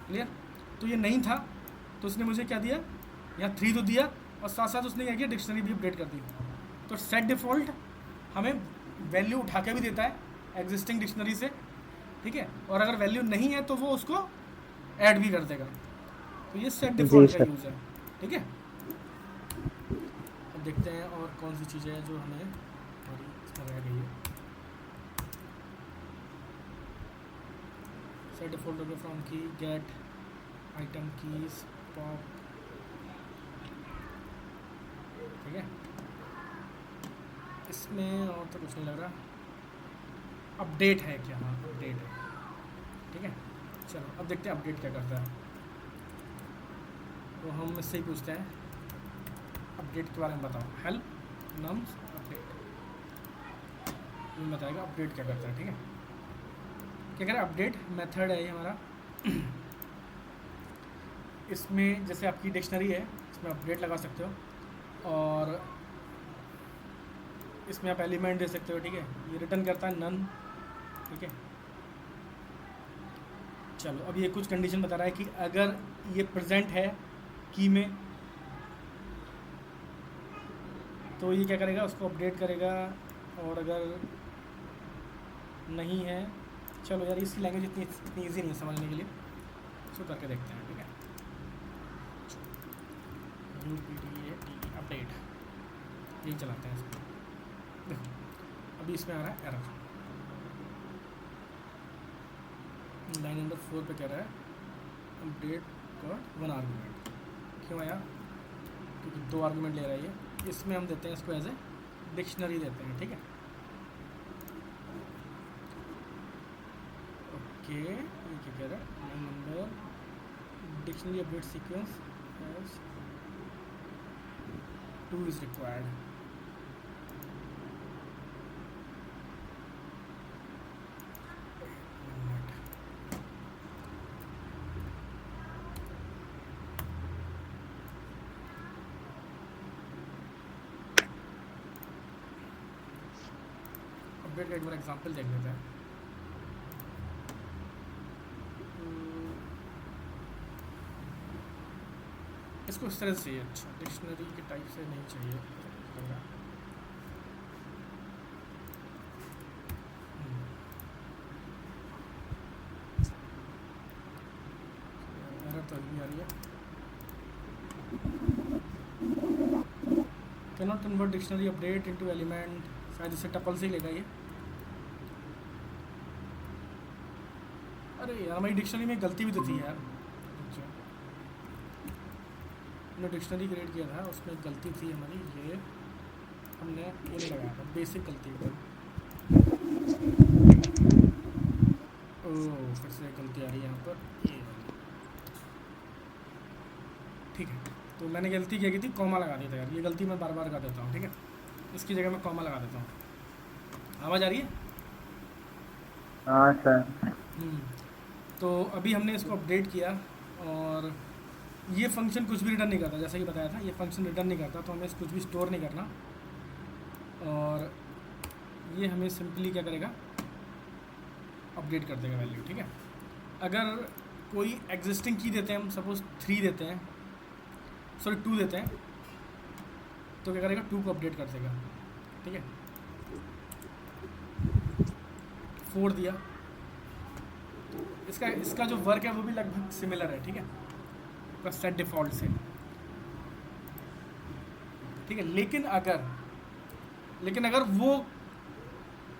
क्लियर। तो ये नहीं था तो उसने मुझे क्या दिया, यहाँ 3 तो दिया और साथ साथ उसने क्या किया, डिक्शनरी भी अपडेट कर दी। तो सेट डिफ़ॉल्ट हमें वैल्यू उठा के भी देता है एग्जिस्टिंग डिक्शनरी से, ठीक है, और अगर वैल्यू नहीं है तो वो उसको ऐड भी कर देगा। तो ये सेट डिफ़ॉल्ट का यूज़ है, ठीक है। अब देखते हैं और कौन सी चीज़ें हैं जो हमें इसमें रह गई है। सेट डिफ़ॉल्ट हो गया, फ्रॉम की, गेट, आइटम कीज, पॉप, ठीक है। इसमें और तो कुछ नहीं लग रहा। अपडेट है क्या? हाँ अपडेट है, ठीक है। चलो अब देखते हैं अपडेट क्या करता है। तो हम इससे ही पूछते हैं अपडेट के बारे में बताओ, हेल्प नम्स अपडेट, ये बताएगा अपडेट क्या करता है, ठीक है। क्या कह रहा है, अपडेट मेथड है ये हमारा। इसमें जैसे आपकी डिक्शनरी है, इसमें अपडेट लगा सकते हो और इसमें आप एलिमेंट दे सकते हो, ठीक है। ये रिटर्न करता है नन, ठीक है। चलो अब ये कुछ कंडीशन बता रहा है कि अगर ये प्रेजेंट है की में तो ये क्या करेगा, उसको अपडेट करेगा, और अगर नहीं है, चलो यार इसकी लैंग्वेज इतनी ईजी नहीं है समझने के लिए, इसको करके देखते हैं, ठीक है। अपडेट यही चलाते हैं इसको। देखो अभी इसमें आ रहा है एरर, लाइन नंबर 4 पे कह रहा है अपडेट गॉट 1 आर्गूमेंट। क्यों आया? क्योंकि 2 आर्गूमेंट ले रहा है ये। इसमें हम देते हैं इसको एज ए डिक्शनरी देते हैं, ठीक है। ओके, ये क्या कह रहा है, line number dictionary update sequence as 2 is required. Update का एक बार एग्जांपल देख लेते हैं। इसको इस तरह से चाहिए, अच्छा डिक्शनरी के टाइप से नहीं चाहिए, एरर तो अभी आ रही है। Can not convert dictionary update into element, शायद इसे टपल से ही लेगा ये। अरे यार हमारी डिक्शनरी में गलती भी तो थी यार। अच्छा, हमने डिक्शनरी क्रिएट किया था, उसमें एक गलती थी हमारी, ये हमने ये नहीं लगाया था, बेसिक गलती एकदम। ओह, फिर से गलती आ रही है यहाँ पर, ये वाली। ठीक है, तो मैंने गलती क्या की थी, कॉमा लगा दिया था यार, ये गलती मैं बार बार कर देता हूँ। ठीक है, इसकी जगह मैं कॉमा लगा देता हूँ। आवाज़ आ रही है? हाँ सर। तो अभी हमने इसको अपडेट किया, और ये फंक्शन कुछ भी रिटर्न नहीं करता, जैसा कि बताया था ये फंक्शन रिटर्न नहीं करता, तो हमें कुछ भी स्टोर नहीं करना। और ये हमें सिंपली क्या करेगा, अपडेट कर देगा वैल्यू। ठीक है, अगर कोई एग्जिस्टिंग की देते हैं हम, सपोज 3 देते हैं, सॉरी 2 देते हैं, तो क्या करेगा, 2 को अपडेट कर देगा। ठीक है, 4 दिया, तो इसका जो वर्क है वो भी लगभग सिमिलर है। ठीक है, आपका सेट डिफ़ॉल्ट से। ठीक है, लेकिन अगर वो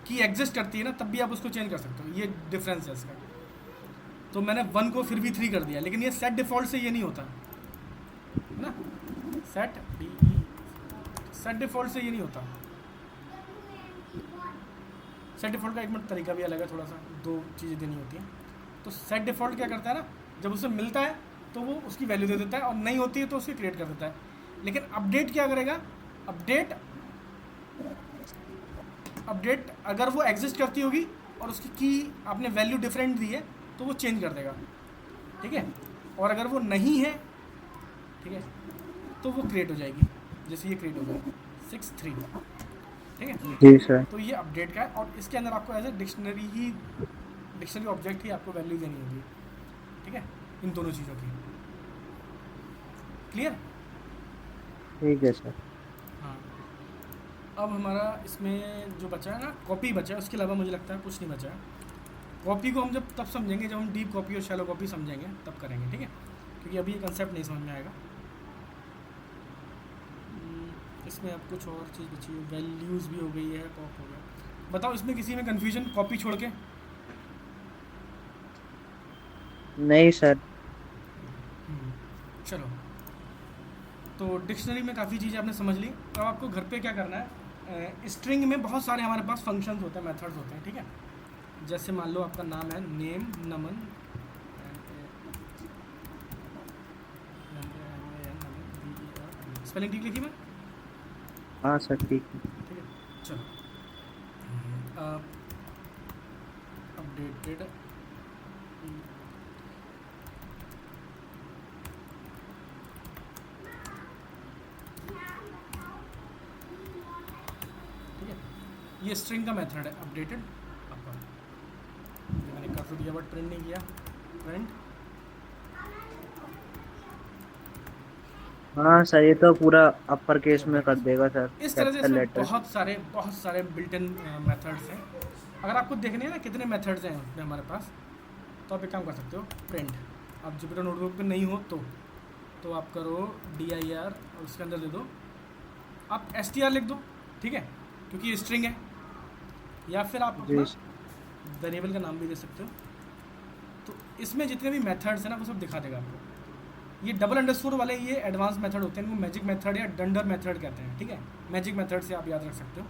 की एग्जिस्ट करती है ना, तब भी आप उसको चेंज कर सकते हो, ये डिफरेंस है इसका। तो मैंने 1 को फिर भी 3 कर दिया, लेकिन ये सेट डिफ़ॉल्ट से ये नहीं होता है ना, सेट डिफ़ॉल्ट से ये नहीं होता। सेट डिफ़ॉल्ट का एक मिनट तरीका भी अलग है, थोड़ा सा 2 चीज़ें देनी होती हैं। तो सेट डिफ़ॉल्ट क्या करता है ना, जब उसे मिलता है तो वो उसकी वैल्यू दे देता है, और नहीं होती है तो उसे क्रिएट कर देता है। लेकिन अपडेट क्या करेगा, अपडेट अगर वो एग्जिस्ट करती होगी और उसकी की आपने वैल्यू डिफरेंट दी है तो वो चेंज कर देगा। ठीक है, और अगर वो नहीं है, ठीक है, तो वो क्रिएट हो जाएगी, जैसे ये क्रिएट हो गया 6-3। ठीक है जी सर। तो ये अपडेट का है, और इसके अंदर आपको एज ए डिक्शनरी ऑब्जेक्ट ही आपको वैल्यू देनी होगी। ठीक है, इन दोनों चीज़ों की। क्लियर? ठीक है सर। हाँ, अब हमारा इसमें जो बचा है ना, कॉपी बचा है, उसके अलावा मुझे लगता है कुछ नहीं बचा है। कॉपी को हम जब तब समझेंगे जब हम डीप कॉपी और शैलो कॉपी समझेंगे, तब करेंगे। ठीक है, क्योंकि अभी ये कंसेप्ट नहीं समझ में आएगा। इसमें अब कुछ और चीज़ बची है, वैल्यूज़ भी हो गई है, पॉप हो गया। बताओ इसमें किसी में कन्फ्यूजन कॉपी छोड़ के? नहीं सर। चलो, तो डिक्शनरी में काफ़ी चीज़ें आपने समझ ली। अब आपको घर पे क्या करना है, स्ट्रिंग में बहुत सारे हमारे पास फंक्शंस होते हैं, मेथड्स होते हैं। ठीक है, जैसे मान लो आपका नाम है नेम नमन, स्पेलिंग ठीक लिखी मैं? हाँ सर ठीक है। ठीक है, चलो, अपडेटेड ये स्ट्रिंग का मेथड है अपडेटेड आपका। ये मैंने कर तो दिया बट प्रिंट नहीं किया, प्रिंट। हाँ सर, ये तो पूरा अपर केस में कर देगा सर, इस तरह से कैपिटल इसमें लेटर। बहुत सारे बिल्ट इन मेथड्स हैं। अगर आपको देखने हैं ना कितने मेथड्स हैं उसमें हमारे पास, तो आप एक काम कर सकते हो, प्रिंट। आप जुपिटर नोटबुक पे नहीं हो तो आप करो dir और उसके अंदर दे दो आप str लिख दो। ठीक है, क्योंकि ये स्ट्रिंग है। या फिर आप अपना जी वेरिएबल का नाम भी दे सकते हो। तो इसमें जितने भी मेथड्स हैं ना वो सब दिखा देगा आपको। ये डबल अंडरस्कोर वाले ये एडवांस मेथड होते हैं, इनको मैजिक मेथड या डंडर मेथड कहते हैं। ठीक है, मैजिक मेथड से आप याद रख सकते हो।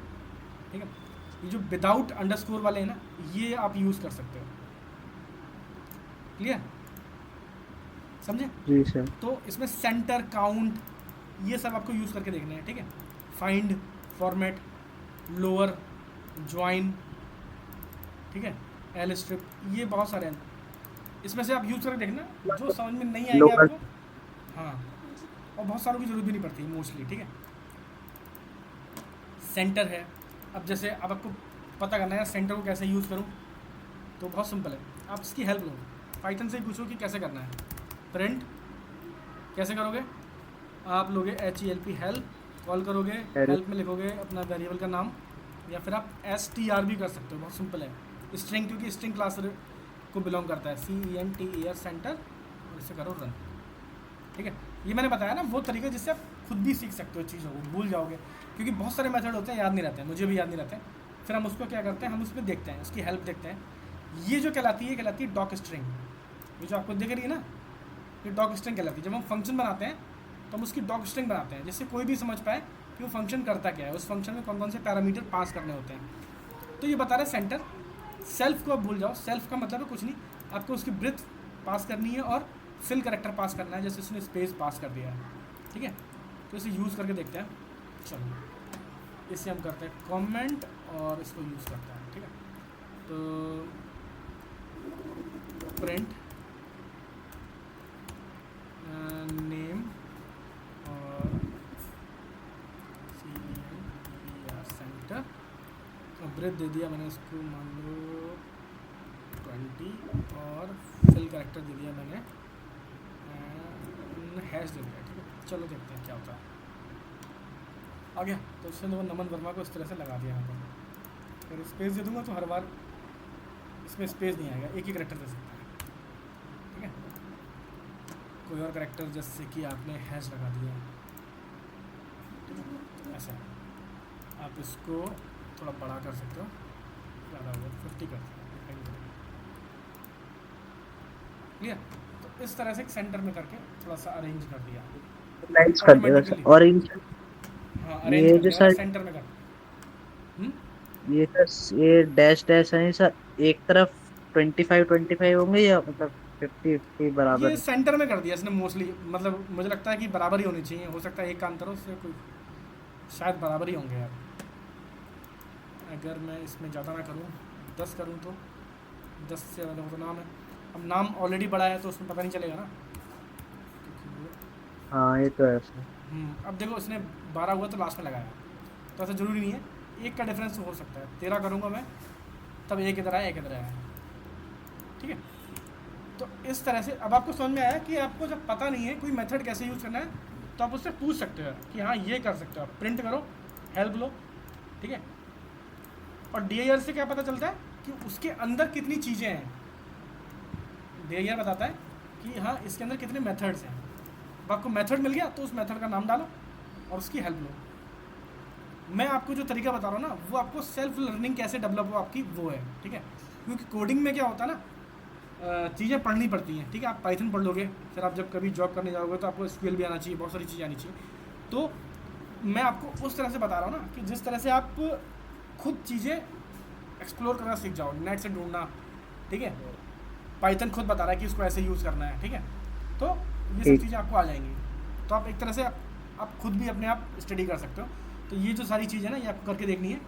ठीक है, ये जो विदाउट अंडरस्कोर वाले हैं ना, ये आप यूज़ कर सकते हो। क्लियर? समझे? जी सर। तो इसमें सेंटर, काउंट, ये सब आपको यूज़ करके देखना है। ठीक है, फाइंड, फॉर्मेट, लोअर, ज्वाइन, ठीक है, एल स्ट्रिप, ये बहुत सारे हैं। इसमें से आप यूज़ करके देखना, जो समझ में नहीं आएंगे लोकल। आपको। हाँ, और बहुत सारों की ज़रूरत भी नहीं पड़ती मोस्टली। ठीक है, सेंटर है। अब जैसे अब आपको पता करना है सेंटर को कैसे यूज़ करूँ, तो बहुत सिंपल है, आप इसकी हेल्प लो, पाइथन से ही पूछो कि कैसे करना है। प्रिंट कैसे करोगे, आप लोगे HELP हेल्प, कॉल करोगे, हेल्प में लिखोगे अपना वेरिएबल का नाम, या फिर आप STR भी कर सकते हो, बहुत सिंपल है। स्ट्रिंग, क्योंकि स्ट्रिंग क्लास को बिलोंग करता है, CENTER सेंटर, और इससे करो रन। ठीक है, ये मैंने बताया ना वो तरीका जिससे आप खुद भी सीख सकते हो चीज़ों को, भूल जाओगे, क्योंकि बहुत सारे मेथड होते हैं याद नहीं रहते हैं, मुझे भी याद नहीं रहते हैं। फिर हम उसको क्या करते हैं, हम उसमें देखते हैं, उसकी हेल्प देखते हैं ये जो कहलाती है डॉक स्ट्रिंग। ये जो आपको दिख रही है ना, ये डॉक स्ट्रिंग कहलाती है। जब हम फंक्शन बनाते हैं तो हम उसकी डॉक स्ट्रिंग बनाते हैं, जिससे कोई भी समझ पाए कि वो फंक्शन करता क्या है, उस फंक्शन में कौन कौन से पैरामीटर पास करने होते हैं। तो ये बता रहा है सेंटर। सेल्फ को आप भूल जाओ, सेल्फ का मतलब है कुछ नहीं, आपको उसकी ब्रेथ पास करनी है और फिल करेक्टर पास करना है, जैसे उसने स्पेस पास कर दिया है। ठीक है, तो इसे यूज़ करके देखते हैं। चलो इसे हम करते हैं कमेंट और इसको यूज़ करते हैं। ठीक है, तो प्रिंट नेम और सेंटर, ब्रेथ दे दिया मैंने इसको, मान लो 20, और फिल करेक्टर दे दिया मैंने, हैश दे दिया। ठीक है, चलो देखते हैं क्या होता है। आ गया, तो उसने वो नमन वर्मा को इस तरह से लगा दिया यहाँ पर। अगर स्पेस दे दूंगा तो हर बार इसमें स्पेस नहीं आएगा, एक ही करेक्टर दे सकता है। ठीक है, कोई और करेक्टर जैसे कि आपने हैश लगा दिया, ऐसा आप इसको थोड़ा बड़ा कर सकते हो, ज़्यादा हो 50 कर सकते हो। क्लियर, तो इस तरह से एक सेंटर में करके थोड़ा सा अरेंज कर दिया लाइन्स कर देगा सर। ऑटोमेटिकली। ऑरेंज हाँ, अरेंज ये कर जो दिया सर, सेंटर में कर। हम्म? ये सर ये डैश डैश है सर, एक तरफ 25-25 होंगे या मतलब 50-50 ये बराबर? सेंटर में कर दिया इसने मोस्टली, मतलब मुझे लगता है कि बराबर ही होनी चाहिए, हो सकता है एक का अंतर हो, उससे कोई शायद बराबर ही होंगे यार। अगर मैं इसमें ज़्यादा ना करूँ, 10 करूँ तो 10 से ज़्यादा हो तो नाम है, अब नाम ऑलरेडी बड़ा है तो उसमें पता नहीं चलेगा ना, क्योंकि हाँ ये तो है सर। अब देखो इसने 12 हुआ तो लास्ट में लगाया, तो ऐसा ज़रूरी नहीं है, एक का डिफरेंस हो सकता है। 13 करूँगा मैं तब एक इधर आया, एक इधर आया। ठीक है, तो इस तरह से अब आपको समझ में आया कि आपको जब पता नहीं है कोई मेथड कैसे यूज़ करना है, तो आप उससे पूछ सकते हो कि हाँ ये कर सकते हो, आप प्रिंट करो, हेल्प लो। ठीक है, और डी से क्या पता चलता है कि उसके अंदर कितनी चीज़ें हैं। डी बताता है कि हाँ इसके अंदर कितने मेथड्स हैं। अब आपको मेथड मिल गया तो उस मेथड का नाम डालो और उसकी हेल्प लो। मैं आपको जो तरीका बता रहा हूँ ना, वो आपको सेल्फ लर्निंग कैसे डेवलप हो आपकी, वो है। ठीक है, क्योंकि कोडिंग में क्या होता है ना, चीज़ें पढ़नी पड़ती हैं। ठीक है, आप पाइथन पढ़ लोगे, फिर आप जब कभी जॉब करने जाओगे तो आपको एसक्यूएल भी आना चाहिए, बहुत सारी चीज़ें आनी चाहिए। तो मैं आपको उस तरह से बता रहा हूँ ना कि जिस तरह से आप खुद चीज़ें एक्सप्लोर करना सीख जाओ, नेट से ढूंढना। ठीक है, पाइथन खुद बता रहा है कि इसको ऐसे यूज़ करना है। ठीक है, तो ये सब चीज़ें आपको आ जाएंगी, तो आप एक तरह से आप खुद भी अपने आप स्टडी कर सकते हो। तो ये जो सारी चीज़ें ना, ये आपको करके देखनी है,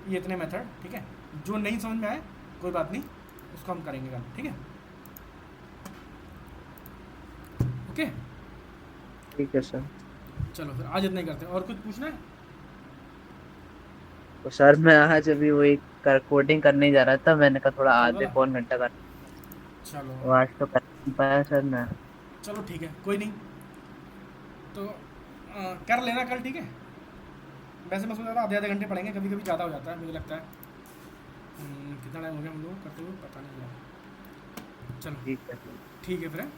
ये इतने मेथड। ठीक है, जो नहीं समझ में आए कोई बात नहीं, उसको हम करेंगे काम। ठीक है, ओके, ठीक है सर। चलो फिर आज इतना ही करते हैं। और कुछ पूछना है? तो सर मैं आज अभी वही कोडिंग करने जा रहा था, मैंने कहा थोड़ा कल आधे वाला, पौन घंटा कर, चलो तो आज तो कर नहीं पाया सर मैं। चलो ठीक है, कोई नहीं, तो कर लेना कल। ठीक है, वैसे मैं सोच रहा था आधे आधे घंटे पढ़ेंगे, कभी कभी ज़्यादा हो जाता है मुझे लगता है। कितना टाइम हो गया हम लोग करते हुए, पता नहीं लगा। चलो ठीक है। ठीक है फिर।